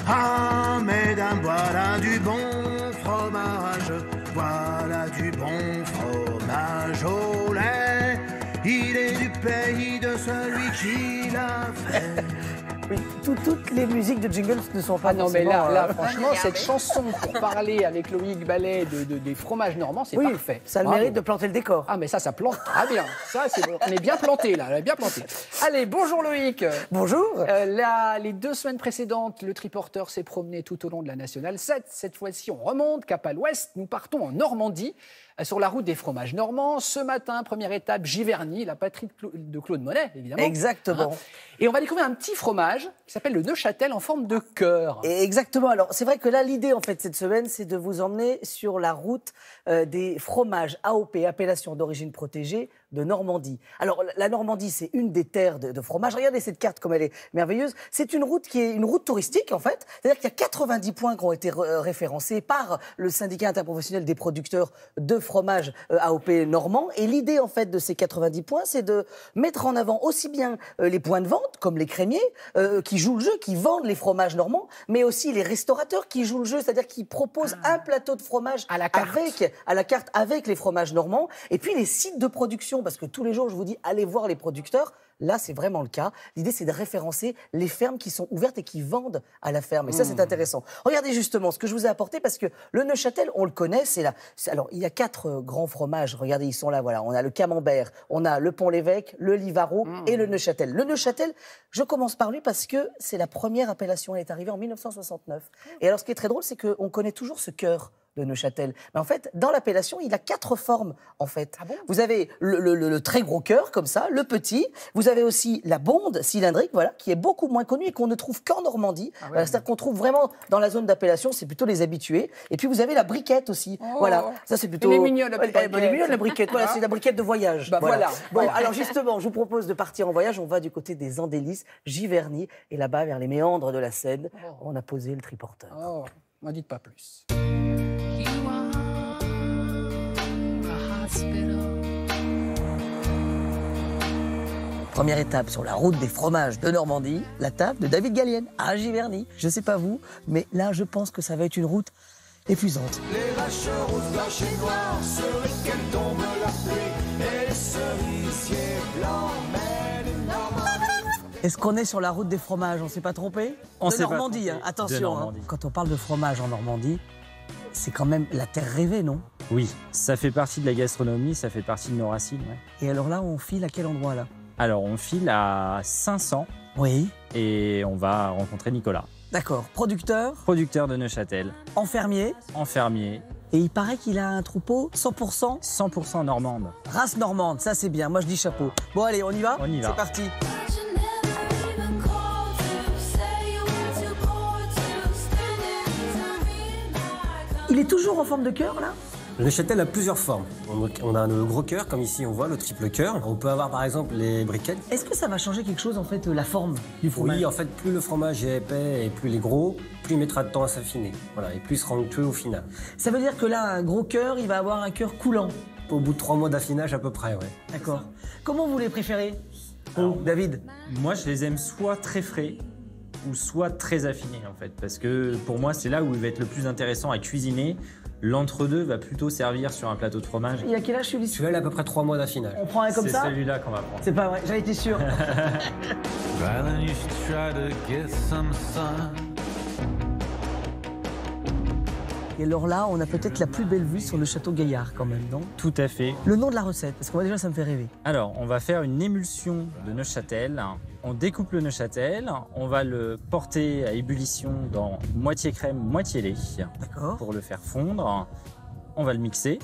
Ah, mesdames, voilà du bon fromage, voilà du bon fromage au lait. Il est du pays de celui qui l'a fait. Oui, toutes les musiques de Jingles ne sont pas non, mais là, franchement, Regardez. cette chanson pour parler avec Loïc Ballet des fromages normands, c'est oui, parfait. ça a le Bravo. mérite de planter le décor. Ah, mais ça plante très bien. Ça, on est bien planté, là. On est bien planté. Allez, bonjour Loïc. Bonjour. Les 2 semaines précédentes, le triporteur s'est promené tout au long de la Nationale 7. Cette fois-ci, on remonte cap à l'ouest. Nous partons en Normandie, sur la route des fromages normands. Ce matin, première étape, Giverny, la patrie de Claude Monet, évidemment. Exactement. Et on va découvrir un petit fromage qui s'appelle le Neuchâtel en forme de cœur. Et exactement. Alors, c'est vrai que là, l'idée, en fait, cette semaine, c'est de vous emmener sur la route des fromages AOP, appellation d'origine protégée, de Normandie. Alors, la Normandie, c'est une des terres de fromage. Regardez cette carte, comme elle est merveilleuse. C'est une route qui est une route touristique, en fait. C'est-à-dire qu'il y a 90 points qui ont été référencés par le syndicat interprofessionnel des producteurs de fromage AOP normand. Et l'idée, en fait, de ces 90 points, c'est de mettre en avant aussi bien les points de vente, comme les crémiers, qui jouent le jeu, qui vendent les fromages normands, mais aussi les restaurateurs qui jouent le jeu, c'est-à-dire qui proposent un plateau de fromage à la carte avec les fromages normands, et puis les sites de production, parce que tous les jours, je vous dis, allez voir les producteurs. Là, c'est vraiment le cas. L'idée, c'est de référencer les fermes qui sont ouvertes et qui vendent à la ferme. Et ça, c'est intéressant. Regardez justement ce que je vous ai apporté, parce que le Neuchâtel, on le connaît, c'est là. Alors, il y a 4 grands fromages. Regardez, ils sont là, voilà. On a le Camembert, on a le Pont-l'Évêque, le Livaro et le Neuchâtel. Le Neuchâtel, je commence par lui parce que c'est la première appellation. Elle est arrivée en 1969. Et alors, ce qui est très drôle, c'est qu'on connaît toujours ce cœur de Neuchâtel. Mais en fait, dans l'appellation, il a 4 formes, en fait. Ah bon ? Vous avez le très gros cœur, comme ça, le petit. Vous avez aussi la bonde cylindrique, voilà, qui est beaucoup moins connue et qu'on ne trouve qu'en Normandie. Ah ouais, Voilà, c'est-à-dire qu'on trouve vraiment dans la zone d'appellation, c'est plutôt les habitués. Et puis, vous avez la briquette aussi. Oh. Voilà, ça, c'est plutôt... Elle est mignonne, la briquette. Elle est mignonne, la briquette. Voilà, c'est la briquette de voyage. Bah voilà. Bon, alors justement, je vous propose de partir en voyage. On va du côté des Andélis, Giverny. Et là-bas, vers les méandres de la Seine, on a posé le triporteur. Oh, n'en dites pas plus. Première étape sur la route des fromages de Normandie, la table de David Gallienne à Giverny. Je sais pas vous, mais là, je pense que ça va être une route épuisante. Les vaches roses, blanches et noires, sur lesquelles tombe la pluie, et les cerisiers blancs mènent Normandie. Est-ce qu'on est sur la route des fromages? On s'est pas trompé? On De s'est pas Normandie, trompé. hein. Attention. De Normandie. Quand on parle de fromage en Normandie, c'est quand même la terre rêvée, non? Oui, ça fait partie de la gastronomie, ça fait partie de nos racines. Ouais. Et alors là, on file à quel endroit, là? Alors, on file à 500 Oui. et on va rencontrer Nicolas, D'accord. Producteur, producteur de Neuchâtel, enfermier, enfermier, et il paraît qu'il a un troupeau 100% 100% normande. race normande. Ça, c'est bien. Moi, je dis chapeau. Bon, allez, on y va? On y va. C'est parti. Il est toujours en forme de cœur, là? Le Neuchâtel a plusieurs formes. On a le gros cœur, comme ici on voit, le triple cœur. On peut avoir par exemple les briquettes. Est-ce que ça va changer quelque chose, en fait, la forme du fromage? Oui, en fait, plus le fromage est épais et plus il est gros, plus il mettra de temps à s'affiner. Voilà, et plus il sera onctueux au final. Ça veut dire que là, un gros cœur, il va avoir un cœur coulant. Au bout de 3 mois d'affinage à peu près, ouais. D'accord. Comment vous les préférez, vous, David? Moi, je les aime soit très frais ou soit très affinés, en fait. Parce que pour moi, c'est là où il va être le plus intéressant à cuisiner. L'entre-deux va plutôt servir sur un plateau de fromage. Il y a quel âge celui-ci? Celui-là, il a à peu près 3 mois d'affinage. On prend un comme C'est ça? celui-là qu'on va prendre. C'est pas vrai, j'en étais sûr. Darling, you should try to get some sun. Et alors là, on a peut-être la plus belle vue sur le château Gaillard, quand même, non? Tout à fait. Le nom de la recette, parce que moi déjà, ça me fait rêver. Alors, on va faire une émulsion de Neuchâtel. On découpe le Neuchâtel, on va le porter à ébullition dans moitié crème, moitié lait D'accord. pour le faire fondre. On va le mixer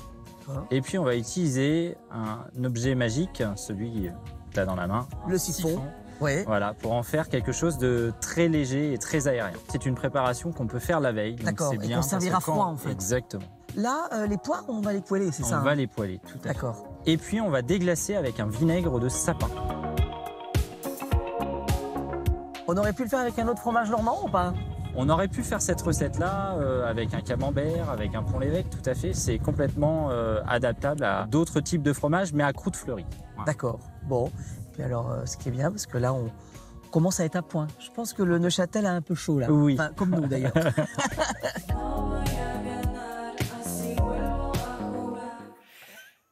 D'accord. et puis on va utiliser un objet magique, celui que tu as dans la main. Le siphon. Ouais. Voilà, pour en faire quelque chose de très léger et très aérien. C'est une préparation qu'on peut faire la veille. donc D'accord, c'est et bien qu'on parce servira que quand- froid, en fait. Exactement. Là, les poires, on va les poêler, c'est ça? On va les poêler, tout à fait. D'accord. Et puis on va déglacer avec un vinaigre de sapin. On aurait pu le faire avec un autre fromage normand ou pas? On aurait pu faire cette recette-là avec un camembert, avec un Pont-l'Évêque, tout à fait. C'est complètement adaptable à d'autres types de fromages, mais à croûte fleurie. Voilà. D'accord. Bon. Et alors, ce qui est bien, parce que là, on commence à être à point. Je pense que le Neuchâtel a un peu chaud là. Oui. Enfin, comme nous d'ailleurs.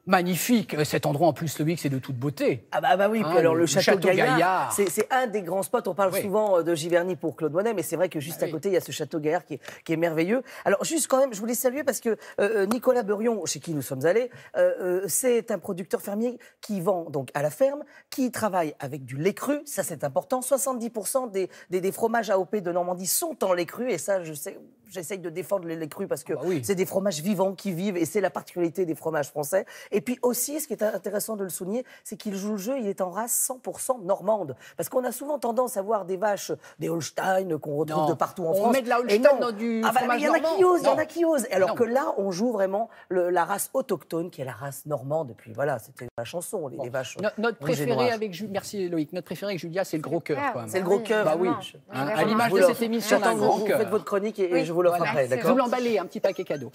Magnifique. Cet endroit, en plus, Loïc, c'est de toute beauté. Ah bah oui, puis Hein, alors le le château château Gaillard, Gaillard. c'est un des grands spots. On parle Oui. souvent de Giverny pour Claude Monet, mais c'est vrai que juste Ah à côté, il y a ce château Gaillard qui est merveilleux. Alors juste quand même, je voulais saluer parce que Nicolas Beurion, chez qui nous sommes allés, c'est un producteur fermier qui vend donc à la ferme, qui travaille avec du lait cru, ça c'est important. 70% des fromages AOP de Normandie sont en lait cru, et ça je sais... J'essaye de défendre les laits crus parce que c'est des fromages vivants qui vivent et c'est la particularité des fromages français. Et puis aussi, ce qui est intéressant de le souligner, c'est qu'il joue le jeu, il est en race 100% normande. Parce qu'on a souvent tendance à voir des vaches, des Holstein qu'on retrouve de partout en France. On met de la Et Holstein non. dans du Ah bah, fromage il y en a normand. qui osent, il y en Non. a qui osent. Alors Non. que là, on joue vraiment la race autochtone qui est la race normande. Et puis voilà, c'était la chanson, les vaches. Notre rouges et préféré noires. avec Julia, merci Loïc, notre préféré avec Julia, c'est le gros cœur. Quand même. C'est le gros cœur. Bah oui. évidemment. À l'image de Vous cette émission, on a J'attends un que grand vous cœur. faites votre chronique et je vous l'offre Voilà. après, Je vous d'accord? l'emballer, un petit paquet cadeau.